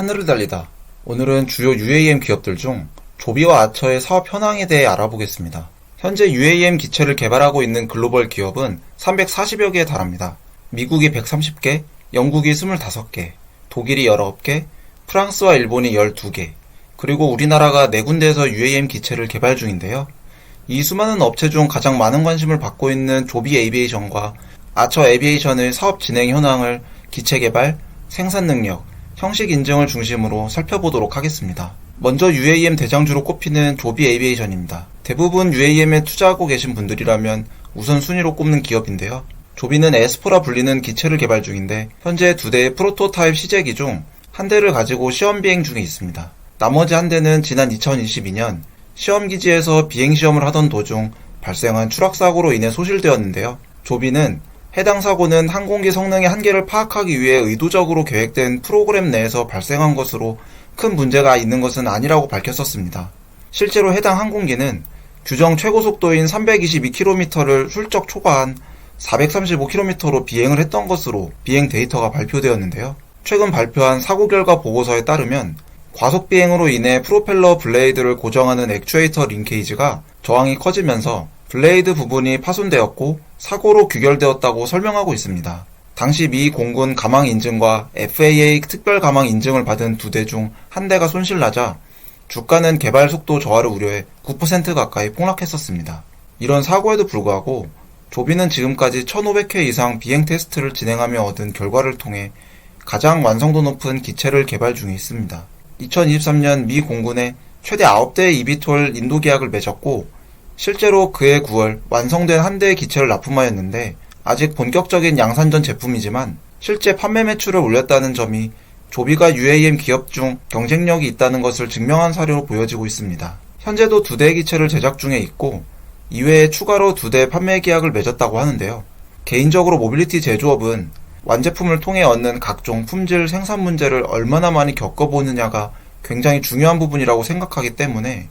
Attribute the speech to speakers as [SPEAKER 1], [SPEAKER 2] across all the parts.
[SPEAKER 1] 하늘을 달리다. 오늘은 주요 UAM 기업들 중 조비와 아처의 사업 현황에 대해 알아보겠습니다. 현재 UAM 기체를 개발하고 있는 글로벌 기업은 340여 개에 달합니다. 미국이 130개, 영국이 25개, 독일이 19개, 프랑스와 일본이 12개, 그리고 우리나라가 4군데에서 UAM 기체를 개발 중인데요. 이 수많은 업체 중 가장 많은 관심을 받고 있는 조비 에비에이션과 아처 에비에이션의 사업 진행 현황을 기체 개발, 생산 능력, 형식 인증을 중심으로 살펴보도록 하겠습니다. 먼저 UAM 대장주로 꼽히는 조비 에비에이션입니다. 대부분 UAM에 투자하고 계신 분들이라면 우선순위로 꼽는 기업인데요. 조비는 에스포라 불리는 기체를 개발 중인데 현재 2대의 프로토타입 시제기 중 한 대를 가지고 시험 비행 중에 있습니다. 나머지 한 대는 지난 2022년 시험기지에서 비행시험을 하던 도중 발생한 추락사고로 인해 소실되었는데요. 조비는 해당 사고는 항공기 성능의 한계를 파악하기 위해 의도적으로 계획된 프로그램 내에서 발생한 것으로 큰 문제가 있는 것은 아니라고 밝혔었습니다. 실제로 해당 항공기는 규정 최고 속도인 322km를 훌쩍 초과한 435km로 비행을 했던 것으로 비행 데이터가 발표되었는데요. 최근 발표한 사고 결과 보고서에 따르면 과속 비행으로 인해 프로펠러 블레이드를 고정하는 액추에이터 링케이지가 저항이 커지면서 블레이드 부분이 파손되었고 사고로 규결되었다고 설명하고 있습니다. 당시 미 공군 가망 인증과 FAA 특별 가망 인증을 받은 2대 중 한 대가 손실나자 주가는 개발 속도 저하를 우려해 9% 가까이 폭락했었습니다. 이런 사고에도 불구하고 조비는 지금까지 1500회 이상 비행 테스트를 진행하며 얻은 결과를 통해 가장 완성도 높은 기체를 개발 중에 있습니다. 2023년 미 공군에 최대 9대의 이비톨 인도 계약을 맺었고 실제로 그해 9월 완성된 한 대의 기체를 납품하였는데 아직 본격적인 양산전 제품이지만 실제 판매 매출을 올렸다는 점이 조비가 UAM 기업 중 경쟁력이 있다는 것을 증명한 사례로 보여지고 있습니다. 현재도 2대의 기체를 제작 중에 있고 이외에 추가로 2대 판매 계약을 맺었다고 하는데요. 개인적으로 모빌리티 제조업은 완제품을 통해 얻는 각종 품질 생산 문제를 얼마나 많이 겪어보느냐가 굉장히 중요한 부분이라고 생각하기 때문에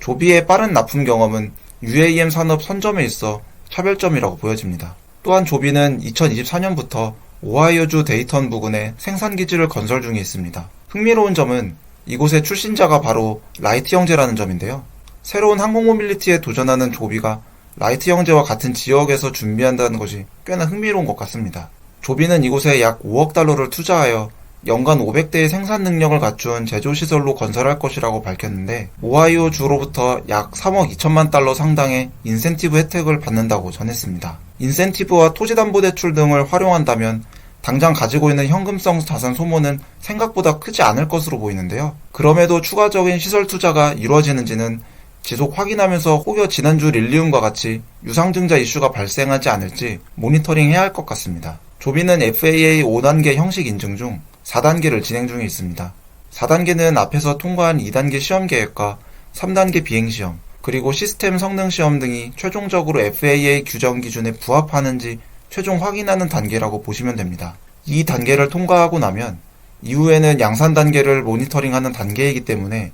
[SPEAKER 1] 조비의 빠른 납품 경험은 UAM 산업 선점에 있어 차별점이라고 보여집니다. 또한 조비는 2024년부터 오하이오주 데이턴 부근에 생산기지를 건설 중에 있습니다. 흥미로운 점은 이곳의 출신자가 바로 라이트 형제라는 점인데요. 새로운 항공 모빌리티에 도전하는 조비가 라이트 형제와 같은 지역에서 준비한다는 것이 꽤나 흥미로운 것 같습니다. 조비는 이곳에 약 5억 달러를 투자하여 연간 500대의 생산 능력을 갖춘 제조시설로 건설할 것이라고 밝혔는데 오하이오 주로부터 약 3억 2천만 달러 상당의 인센티브 혜택을 받는다고 전했습니다. 인센티브와 토지담보대출 등을 활용한다면 당장 가지고 있는 현금성 자산 소모는 생각보다 크지 않을 것으로 보이는데요. 그럼에도 추가적인 시설 투자가 이루어지는지는 지속 확인하면서 혹여 지난주 릴리움과 같이 유상증자 이슈가 발생하지 않을지 모니터링해야 할 것 같습니다. 조비는 FAA 5단계 형식 인증 중 4단계를 진행 중에 있습니다. 4단계는 앞에서 통과한 2단계 시험 계획과 3단계 비행 시험, 그리고 시스템 성능 시험 등이 최종적으로 FAA 규정 기준에 부합하는지 최종 확인하는 단계라고 보시면 됩니다. 이 단계를 통과하고 나면 이후에는 양산 단계를 모니터링하는 단계이기 때문에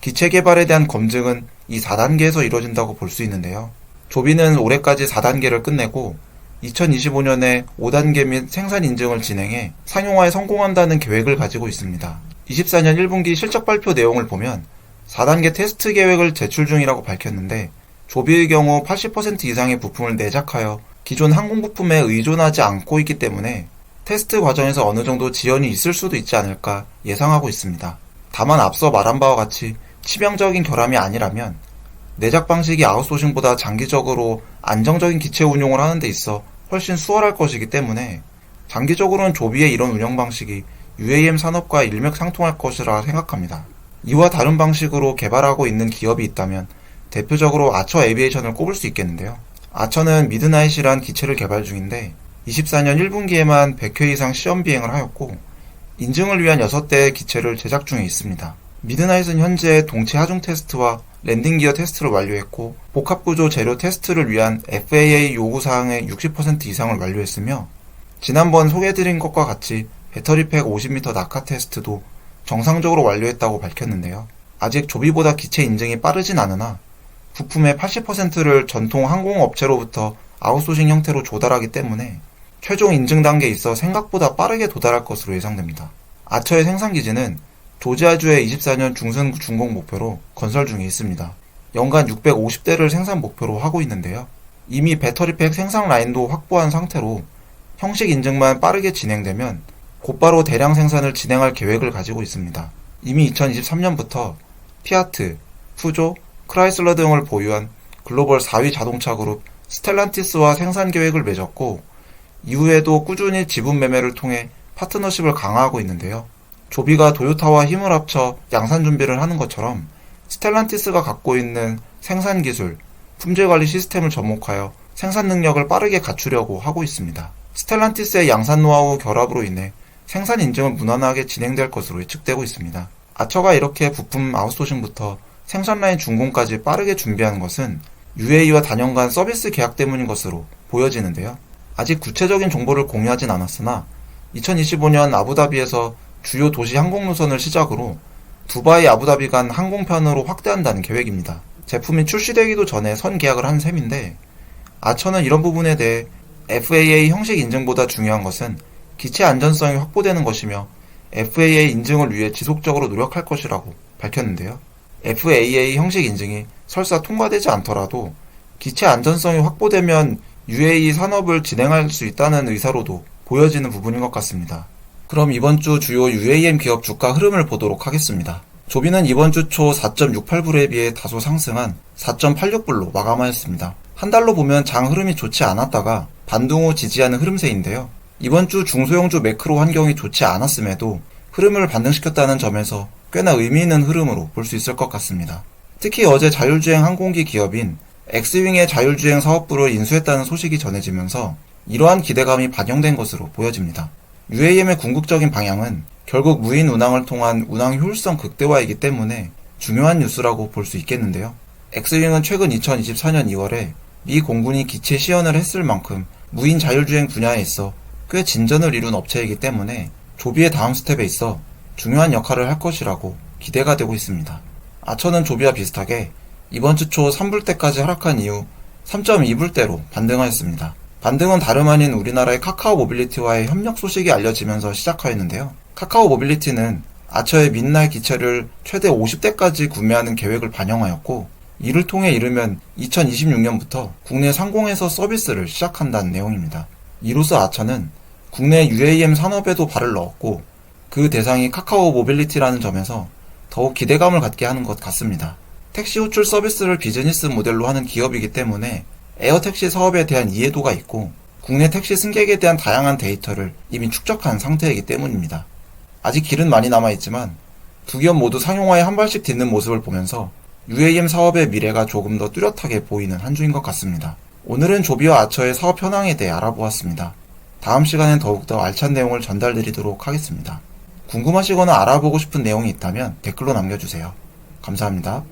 [SPEAKER 1] 기체 개발에 대한 검증은 이 4단계에서 이루어진다고 볼 수 있는데요. 조비는 올해까지 4단계를 끝내고 2025년에 5단계 및 생산 인증을 진행해 상용화에 성공한다는 계획을 가지고 있습니다. 24년 1분기 실적 발표 내용을 보면 4단계 테스트 계획을 제출 중이라고 밝혔는데 조비의 경우 80% 이상의 부품을 내작하여 기존 항공 부품에 의존하지 않고 있기 때문에 테스트 과정에서 어느 정도 지연이 있을 수도 있지 않을까 예상하고 있습니다. 다만 앞서 말한 바와 같이 치명적인 결함이 아니라면 내작 방식이 아웃소싱보다 장기적으로 안정적인 기체 운용을 하는 데 있어 훨씬 수월할 것이기 때문에 장기적으로는 조비의 이런 운영 방식이 UAM 산업과 일맥상통할 것이라 생각합니다. 이와 다른 방식으로 개발하고 있는 기업이 있다면 대표적으로 아처 에비에이션을 꼽을 수 있겠는데요. 아처는 미드나잇이란 기체를 개발 중인데 24년 1분기에만 100회 이상 시험 비행을 하였고 인증을 위한 6대의 기체를 제작 중에 있습니다. 미드나잇은 현재 동체 하중 테스트와 랜딩 기어 테스트를 완료했고 복합구조 재료 테스트를 위한 FAA 요구사항의 60% 이상을 완료했으며 지난번 소개해드린 것과 같이 배터리팩 50m 낙하 테스트도 정상적으로 완료했다고 밝혔는데요. 아직 조비보다 기체 인증이 빠르진 않으나 부품의 80%를 전통 항공업체로부터 아웃소싱 형태로 조달하기 때문에 최종 인증 단계에 있어 생각보다 빠르게 도달할 것으로 예상됩니다. 아처의 생산기지는 조지아주의 24년 중순 준공 목표로 건설 중에 있습니다. 연간 650대를 생산 목표로 하고 있는데요. 이미 배터리팩 생산 라인도 확보한 상태로 형식 인증만 빠르게 진행되면 곧바로 대량 생산을 진행할 계획을 가지고 있습니다. 이미 2023년부터 피아트, 푸조, 크라이슬러 등을 보유한 글로벌 4위 자동차 그룹 스텔란티스와 생산 계획을 맺었고 이후에도 꾸준히 지분 매매를 통해 파트너십을 강화하고 있는데요. 조비가 도요타와 힘을 합쳐 양산 준비를 하는 것처럼 스텔란티스가 갖고 있는 생산 기술, 품질 관리 시스템을 접목하여 생산 능력을 빠르게 갖추려고 하고 있습니다. 스텔란티스의 양산 노하우 결합으로 인해 생산 인증은 무난하게 진행될 것으로 예측되고 있습니다. 아처가 이렇게 부품 아웃소싱부터 생산 라인 준공까지 빠르게 준비하는 것은 UAE와 단연간 서비스 계약 때문인 것으로 보여지는데요. 아직 구체적인 정보를 공유하진 않았으나 2025년 아부다비에서 주요 도시 항공 노선을 시작으로 두바이 아부다비 간 항공편으로 확대한다는 계획입니다. 제품이 출시되기도 전에 선 계약을 한 셈인데 아처는 이런 부분에 대해 FAA 형식 인증보다 중요한 것은 기체 안전성이 확보되는 것이며 FAA 인증을 위해 지속적으로 노력할 것이라고 밝혔는데요. FAA 형식 인증이 설사 통과되지 않더라도 기체 안전성이 확보되면 UAE 산업을 진행할 수 있다는 의사로도 보여지는 부분인 것 같습니다. 그럼 이번 주 주요 UAM 기업 주가 흐름을 보도록 하겠습니다. 조비는 이번 주 초 4.68불에 비해 다소 상승한 4.86불로 마감하였습니다. 한 달로 보면 장 흐름이 좋지 않았다가 반등 후 지지하는 흐름세인데요. 이번 주 중소형주 매크로 환경이 좋지 않았음에도 흐름을 반등시켰다는 점에서 꽤나 의미 있는 흐름으로 볼 수 있을 것 같습니다. 특히 어제 자율주행 항공기 기업인 엑스윙의 자율주행 사업부를 인수했다는 소식이 전해지면서 이러한 기대감이 반영된 것으로 보여집니다. UAM의 궁극적인 방향은 결국 무인 운항을 통한 운항 효율성 극대화이기 때문에 중요한 뉴스라고 볼 수 있겠는데요. 엑스윙은 최근 2024년 2월에 미 공군이 기체 시연을 했을 만큼 무인 자율주행 분야에 있어 꽤 진전을 이룬 업체이기 때문에 조비의 다음 스텝에 있어 중요한 역할을 할 것이라고 기대가 되고 있습니다. 아처는 조비와 비슷하게 이번 주 초 3불대까지 하락한 이후 3.2불대로 반등하였습니다. 반등은 다름 아닌 우리나라의 카카오 모빌리티와의 협력 소식이 알려지면서 시작하였는데요. 카카오 모빌리티는 아처의 민날 기체를 최대 50대까지 구매하는 계획을 반영하였고 이를 통해 이르면 2026년부터 국내 상공에서 서비스를 시작한다는 내용입니다. 이로써 아처는 국내 UAM 산업에도 발을 넣었고 그 대상이 카카오 모빌리티라는 점에서 더욱 기대감을 갖게 하는 것 같습니다. 택시 호출 서비스를 비즈니스 모델로 하는 기업이기 때문에 에어택시 사업에 대한 이해도가 있고 국내 택시 승객에 대한 다양한 데이터를 이미 축적한 상태이기 때문입니다. 아직 길은 많이 남아있지만 두 기업 모두 상용화에 한 발씩 딛는 모습을 보면서 UAM 사업의 미래가 조금 더 뚜렷하게 보이는 한 주인 것 같습니다. 오늘은 조비와 아처의 사업 현황에 대해 알아보았습니다. 다음 시간엔 더욱더 알찬 내용을 전달드리도록 하겠습니다. 궁금하시거나 알아보고 싶은 내용이 있다면 댓글로 남겨주세요. 감사합니다.